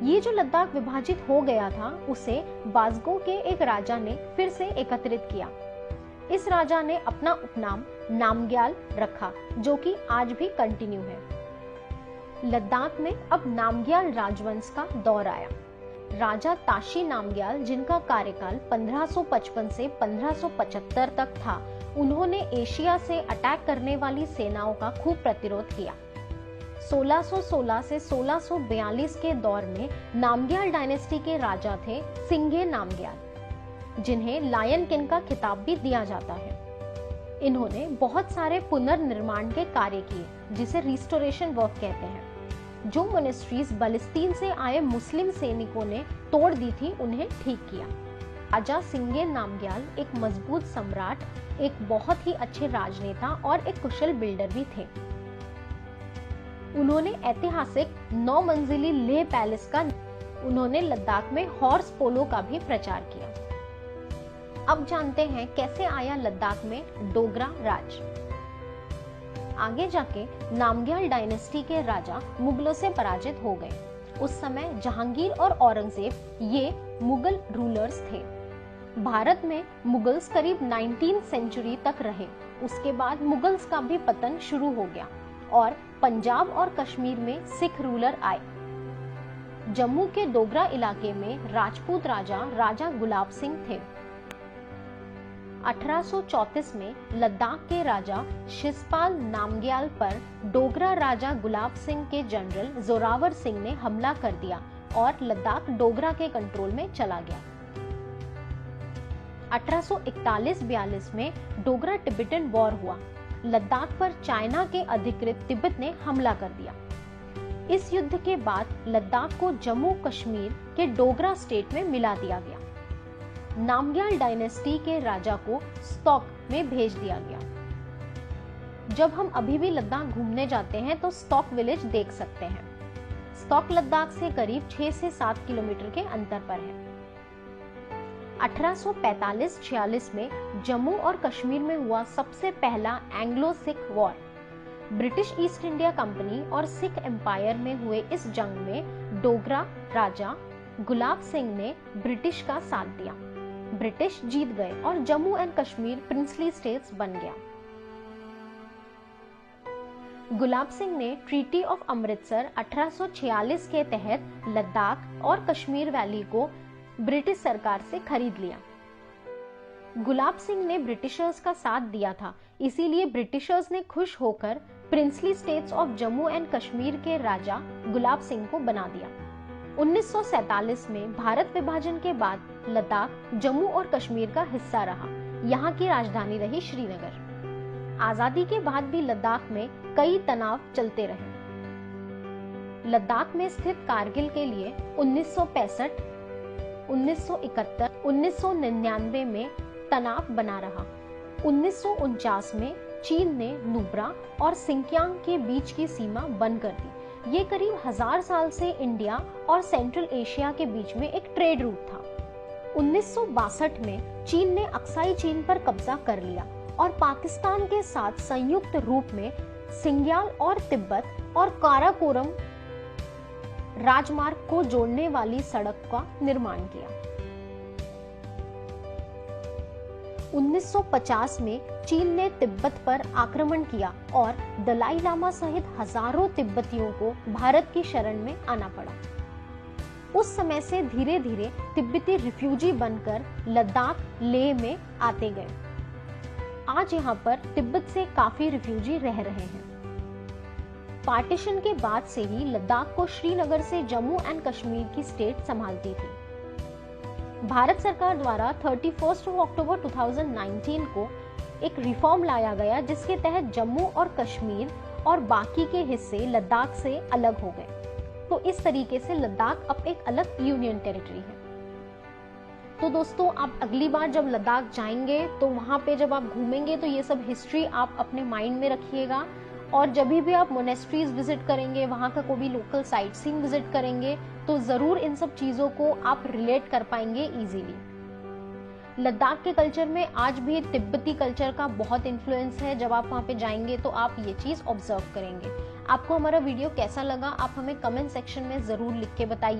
ये जो लद्दाख विभाजित हो गया था उसे बाज़गो के एक राजा ने फिर से एकत्रित किया। इस राजा ने अपना उपनाम नामग्याल रखा, जो कि आज भी कंटिन्यू है। लद्दाख में अब नामग्याल राजवंश का दौर आया। राजा ताशी नामग्याल, जिनका कार्यकाल 1555 से 1575 तक था, उन्होंने एशिया से अटैक करने वाली सेनाओं का खूब प्रतिरोध किया। 1616 से 1642 के दौर में नामग्याल डायनेस्टी के राजा थे सिंघे नामग्याल, जिन्हें लायन किंग का खिताब भी दिया जाता है। इन्होंने बहुत सारे पुनर्निर्माण के कार्य किए, जिसे रिस्टोरेशन वर्क कहते हैं। जो मोनेस्ट्रीज बलिस्तीन से आए मुस्लिम सैनिकों ने तोड़ दी थी, उन्हें ठीक किया। राजा सिंघे नामग्याल एक मजबूत सम्राट, एक बहुत ही अच्छे राजनेता और एक कुशल बिल्डर भी थे। उन्होंने ऐतिहासिक 9 मंजिली लेह पैलेस का उन्होंने लद्दाख में हॉर्स पोलो का भी प्रचार किया। अब जानते हैं कैसे आया लद्दाख में डोगरा राज। आगे जाके नामग्याल डायनेस्टी के राजा मुगलों से पराजित हो गए। उस समय जहांगीर और औरंगजेब ये मुगल रूलर्स थे। भारत में मुगल्स करीब 19वीं सेंचुरी तक रहे। उसके बाद मुगल्स का भी पतन शुरू हो गया और पंजाब और कश्मीर में सिख रूलर आए। जम्मू के डोगरा इलाके में राजपूत राजा गुलाब सिंह थे। 1834 में लद्दाख के राजा शिषपाल नामग्याल पर डोगरा राजा गुलाब सिंह के जनरल जोरावर सिंह ने हमला कर दिया और लद्दाख डोगरा के कंट्रोल में चला गया। 1841-42 में डोगरा टिबेटन वॉर हुआ। लद्दाख पर चाइना के अधिकृत तिब्बत ने हमला कर दिया। इस युद्ध के बाद लद्दाख को जम्मू कश्मीर के डोगरा स्टेट में मिला दिया गया। नामग्याल डायनेस्टी के राजा को स्टॉक में भेज दिया गया। जब हम अभी भी लद्दाख घूमने जाते हैं तो स्टॉक विलेज देख सकते हैं। स्टॉक लद्दाख से करीब 6 से 7 किलोमीटर के अंतर पर है। 1845-46 में जम्मू और कश्मीर में हुआ सबसे पहला Anglo Sikh war. British east India company और सिख एम्पायर में हुए इस जंग में डोगरा राजा गुलाब सिंह ने ब्रिटिश का साथ दिया। ब्रिटिश जीत गए और Jammu and Kashmir princely states बन गया। गुलाब सिंह ने ट्रीटी ऑफ अमृतसर 1846 के तहत लद्दाख और कश्मीर वैली को ब्रिटिश सरकार से खरीद लिया। गुलाब सिंह ने ब्रिटिशर्स का साथ दिया था, इसीलिए ब्रिटिशर्स ने खुश होकर princely states of Jammu and Kashmir के राजा गुलाब सिंह को बना दिया। 1947 में भारत विभाजन के बाद लद्दाख जम्मू और कश्मीर का हिस्सा रहा। यहाँ की राजधानी रही श्रीनगर। आजादी के बाद भी लद्दाख में कई तनाव चलते रहे। लद्दाख में स्थित कारगिल के लिए 1965, 1971, 1999 में तनाव बना रहा। 1949 में चीन ने नुब्रा और सिंकियांग के बीच की सीमा बंद कर दी। ये करीब 1000 साल से इंडिया और सेंट्रल एशिया के बीच में एक ट्रेड रूट था। 1962 में चीन ने अक्साई चीन पर कब्जा कर लिया और पाकिस्तान के साथ संयुक्त रूप में सिंग्याल और तिब्बत और काराकोरम राजमार्ग को जोड़ने वाली सड़क का निर्माण किया। 1950 में चीन ने तिब्बत पर आक्रमण किया और दलाई लामा सहित हजारों तिब्बतियों को भारत की शरण में आना पड़ा। उस समय से धीरे धीरे तिब्बती रिफ्यूजी बनकर लद्दाख लेह में आते गए। आज यहाँ पर तिब्बत से काफी रिफ्यूजी रह रहे हैं। पार्टीशन के बाद से ही लद्दाख को श्रीनगर से जम्मू एंड कश्मीर की स्टेट संभालती थी। भारत सरकार द्वारा 31 अक्टूबर 2019 को एक रिफॉर्म लाया गया, जिसके तहत जम्मू और कश्मीर और बाकी के हिस्से लद्दाख से अलग हो गए। तो इस तरीके से लद्दाख अब एक अलग यूनियन टेरिटरी है। तो दोस्तों, आप अगली बार जब लद्दाख जाएंगे तो वहाँ पे जब आप घूमेंगे तो ये सब हिस्ट्री आप अपने माइंड में रखिएगा। और जब भी आप मोनेस्ट्रीज विजिट करेंगे, वहाँ का कोई भी लोकल साइट सीइंग विजिट करेंगे, तो ज़रूर इन सब चीज़ों को आप रिलेट कर पाएंगे इजीली। लद्दाख के कल्चर में आज भी तिब्बती कल्चर का बहुत इन्फ्लुएंस है। जब आप वहाँ पे जाएंगे तो आप ये चीज़ ऑब्जर्व करेंगे। आपको हमारा वीडियो कैसा लगा, आप हमें कमेंट सेक्शन में ज़रूर लिख के बताइए।